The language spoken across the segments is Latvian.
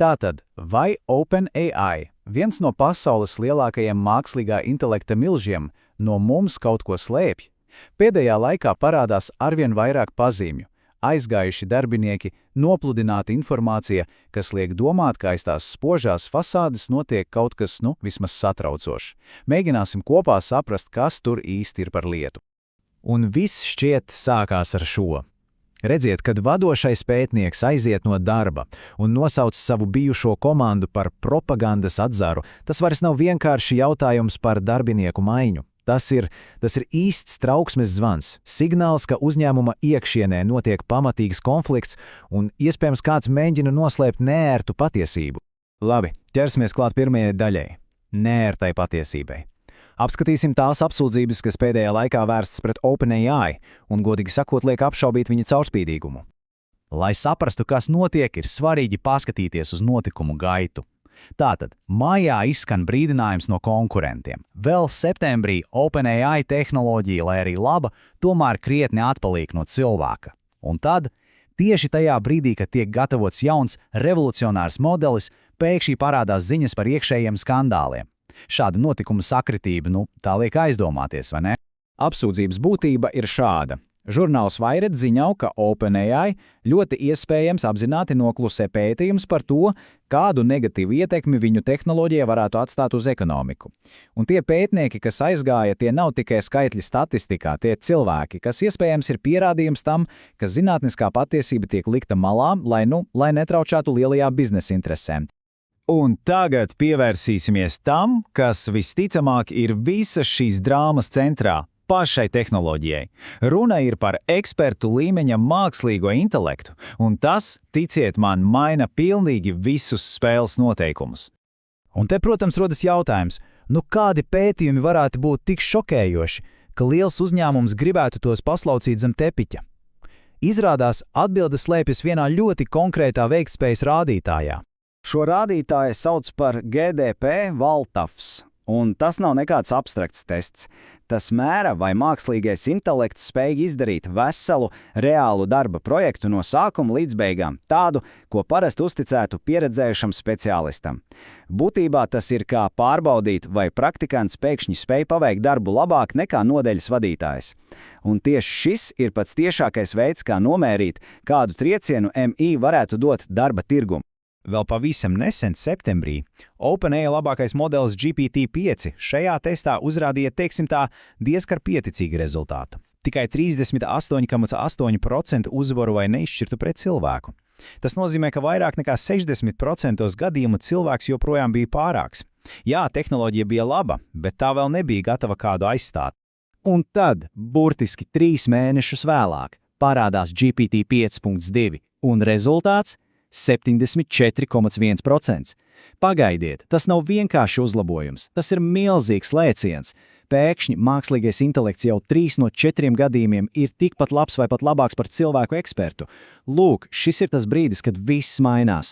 Tātad, vai OpenAI, viens no pasaules lielākajiem mākslīgā intelekta milžiem, no mums kaut ko slēpj? Pēdējā laikā parādās arvien vairāk pazīmju, aizgājuši darbinieki, nopludināta informācija, kas liek domāt, ka aiz tās spožās fasādes notiek kaut kas, vismaz satraucošs. Mēģināsim kopā saprast, kas tur īsti ir par lietu. Un viss šķiet sākās ar šo. Redziet, kad vadošais pētnieks aiziet no darba un nosauc savu bijušo komandu par propagandas atzaru, tas vairs nav vienkārši jautājums par darbinieku maiņu. Tas ir īsts trauksmes zvans, signāls, ka uzņēmuma iekšienē notiek pamatīgs konflikts un iespējams kāds mēģina noslēpt neērtu patiesību. Labi, ķersimies klāt pirmajai daļai – neērtai patiesībai. Apskatīsim tās apsūdzības, kas pēdējā laikā vērstas pret OpenAI un, godīgi sakot, liek apšaubīt viņa caurspīdīgumu. Lai saprastu, kas notiek, ir svarīgi paskatīties uz notikumu gaitu. Tātad, maijā izskan brīdinājums no konkurentiem. Vēl septembrī OpenAI tehnoloģija, lai arī laba, tomēr krietni atpaliek no cilvēka. Un tad, tieši tajā brīdī, kad tiek gatavots jauns revolucionārs modelis, pēkšņi parādās ziņas par iekšējiem skandāliem. Šāda notikuma sakritība, tā liek aizdomāties, vai ne? Apsūdzības būtība ir šāda. Žurnāls Wired ziņo, ka OpenAI ļoti iespējams apzināti noklusē pētījums par to, kādu negatīvu ietekmi viņu tehnoloģija varētu atstāt uz ekonomiku. Un tie pētnieki, kas aizgāja, tie nav tikai skaitļi statistikā, tie cilvēki, kas iespējams ir pierādījums tam, ka zinātniskā patiesība tiek likta malā, lai netraucētu lielajā biznesa interesēm. Un tagad pievērsīsimies tam, kas visticamāk ir visas šīs drāmas centrā – pašai tehnoloģijai. Runa ir par ekspertu līmeņa mākslīgo intelektu, un tas, ticiet man, maina pilnīgi visus spēles noteikumus. Un te, protams, rodas jautājums, kādi pētījumi varētu būt tik šokējoši, ka liels uzņēmums gribētu tos paslaucīt zem tepiķa? Izrādās, atbilde slēpjas vienā ļoti konkrētā veiktspējas rādītājā. Šo rādītāju sauc par GDP Valtafs, un tas nav nekāds abstrakts tests. Tas mēra, vai mākslīgais intelekts spēj izdarīt veselu, reālu darba projektu no sākuma līdz beigām, tādu, ko parasti uzticētu pieredzējušam speciālistam. Būtībā tas ir kā pārbaudīt, vai praktikants pēkšņi spēj paveikt darbu labāk nekā nodeļas vadītājs. Un tieši šis ir pats tiešākais veids, kā nomērīt, kādu triecienu MI varētu dot darba tirgumu. Vēl pavisam nesen septembrī OpenAI labākais modelis GPT-5 šajā testā uzrādīja, diezgan pieticīgu rezultātu. Tikai 38,8% uzvaru vai neizšķirtu pret cilvēku. Tas nozīmē, ka vairāk nekā 60% gadījumu cilvēks joprojām bija pārāks. Jā, tehnoloģija bija laba, bet tā vēl nebija gatava kādu aizstāt. Un tad, burtiski 3 mēnešus vēlāk, parādās GPT-5.2 un rezultāts 74,1%. Pagaidiet, tas nav vienkārši uzlabojums, tas ir milzīgs lēciens. Pēkšņi mākslīgais intelekts jau 3 no 4 gadījumiem ir tikpat labs vai pat labāks par cilvēku ekspertu. Lūk, šis ir tas brīdis, kad viss mainās.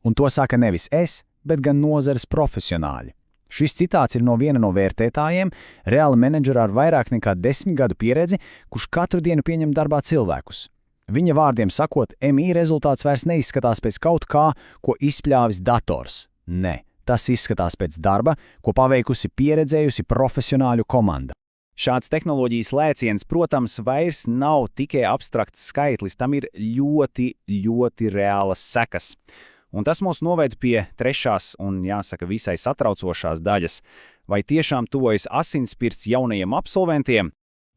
Un to saka nevis es, bet gan nozares profesionāļi. Šis citāts ir no viena no vērtētājiem, reāli menedžera ar vairāk nekā 10 gadu pieredzi, kurš katru dienu pieņem darbā cilvēkus. Viņa vārdiem sakot, MI rezultāts vairs neizskatās pēc kaut kā, ko izpļāvis dators. Ne, tas izskatās pēc darba, ko paveikusi pieredzējusi profesionāļu komanda. Šāds tehnoloģijas lēciens, protams, vairs nav tikai abstrakts skaitlis, tam ir ļoti, ļoti reālas sekas. Un tas mūs noved pie trešās un, jāsaka, visai satraucošās daļas. Vai tiešām tuvojas asinspirts jaunajiem absolventiem?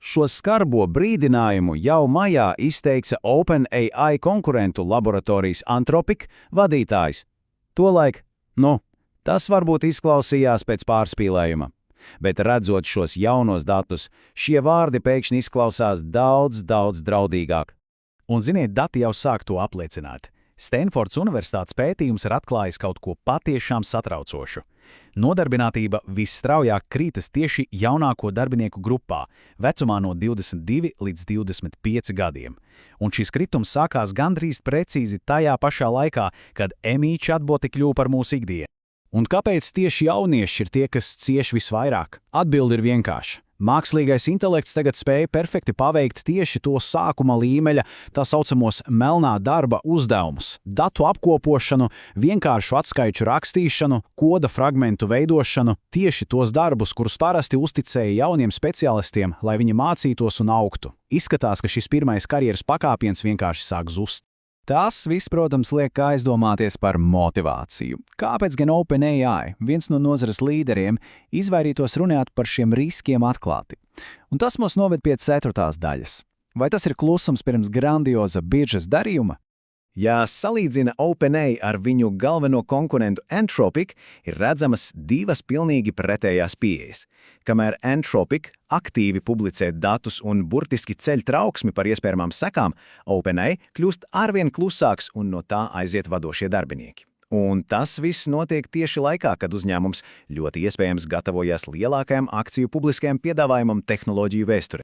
Šo skarbo brīdinājumu jau maijā izteica OpenAI konkurentu laboratorijas Anthropic vadītājs. Tolaik, tas varbūt izklausījās pēc pārspīlējuma, bet redzot šos jaunos datus, šie vārdi pēkšņi izklausās daudz draudīgāk. Un ziniet, dati jau sāk to apliecināt. Stanfords universitātes pētījums ir atklājis kaut ko patiešām satraucošu. Nodarbinātība visstraujāk krītas tieši jaunāko darbinieku grupā, vecumā no 22 līdz 25 gadiem. Un šis kritums sākās gandrīz precīzi tajā pašā laikā, kad MI chatboti kļuva par mūsu ikdienu. Un kāpēc tieši jaunieši ir tie, kas cieš visvairāk? Atbilde ir vienkārša. Mākslīgais intelekts tagad spēj perfekti paveikt tieši to sākuma līmeļa, tā saucamos melnā darba uzdevumus – datu apkopošanu, vienkāršu atskaiču rakstīšanu, koda fragmentu veidošanu, tieši tos darbus, kurus parasti uzticēja jauniem speciālistiem, lai viņi mācītos un augtu. Izskatās, ka šis pirmais karjeras pakāpiens vienkārši sāk zust. Tas viss, protams, liek aizdomāties par motivāciju. Kāpēc gan OpenAI, viens no nozares līderiem, izvairītos runāt par šiem riskiem atklāti? Un tas mūs noved pie 4. daļas. Vai tas ir klusums pirms grandioza biržas darījuma? Ja salīdzina OpenAI ar viņu galveno konkurentu Anthropic, ir redzamas divas pilnīgi pretējās pieejas. Kamēr Anthropic aktīvi publicē datus un burtiski ceļ trauksmi par iespējamām sekām, OpenAI kļūst arvien klusāks un no tā aiziet vadošie darbinieki. Un tas viss notiek tieši laikā, kad uzņēmums ļoti iespējams gatavojas lielākajam akciju publiskajam piedāvājumam tehnoloģiju vēsturē.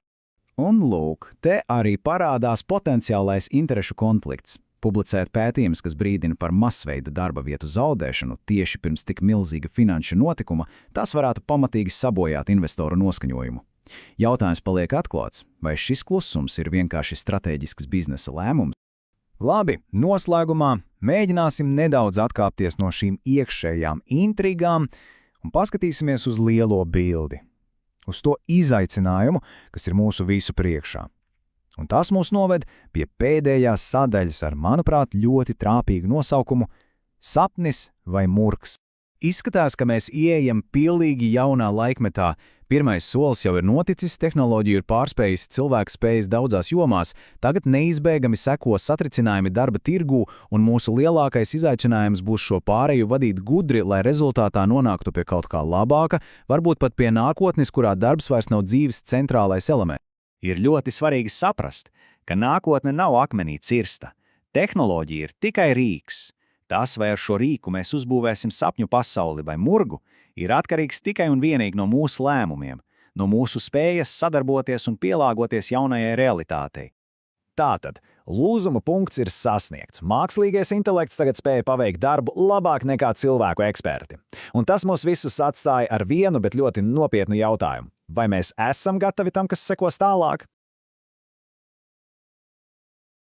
Un lūk, te arī parādās potenciālais interešu konflikts. Publicēt pētījumus, kas brīdina par masveida darba vietu zaudēšanu tieši pirms tik milzīga finanšu notikuma, tas varētu pamatīgi sabojāt investoru noskaņojumu. Jautājums paliek atklāts, vai šis klusums ir vienkārši stratēģisks biznesa lēmums? Labi, noslēgumā mēģināsim nedaudz atkāpties no šīm iekšējām intrigām un paskatīsimies uz lielo bildi, uz to izaicinājumu, kas ir mūsu visu priekšā. Un tas mūs noved pie pēdējās sadaļas ar, manuprāt, ļoti trāpīgu nosaukumu – sapnis vai murgs. Izskatās, ka mēs ieejam pilnīgi jaunā laikmetā. Pirmais solis jau ir noticis, tehnoloģija ir pārspējusi cilvēku spējas daudzās jomās, tagad neizbēgami seko satricinājumi darba tirgū, un mūsu lielākais izaicinājums būs šo pāreju vadīt gudri, lai rezultātā nonāktu pie kaut kā labāka, varbūt pat pie nākotnes, kurā darbs vairs nav dzīves centrālais elements. Ir ļoti svarīgi saprast, ka nākotne nav akmenī cirsta. Tehnoloģija ir tikai rīks. Tas, vai ar šo rīku mēs uzbūvēsim sapņu pasauli vai murgu, ir atkarīgs tikai un vienīgi no mūsu lēmumiem, no mūsu spējas sadarboties un pielāgoties jaunajai realitātei. Tātad, lūzuma punkts ir sasniegts. Mākslīgais intelekts tagad spēja paveikt darbu labāk nekā cilvēku eksperti. Un tas mūs visus atstāja ar vienu, bet ļoti nopietnu jautājumu. Vai mēs esam gatavi tam, kas sekos tālāk?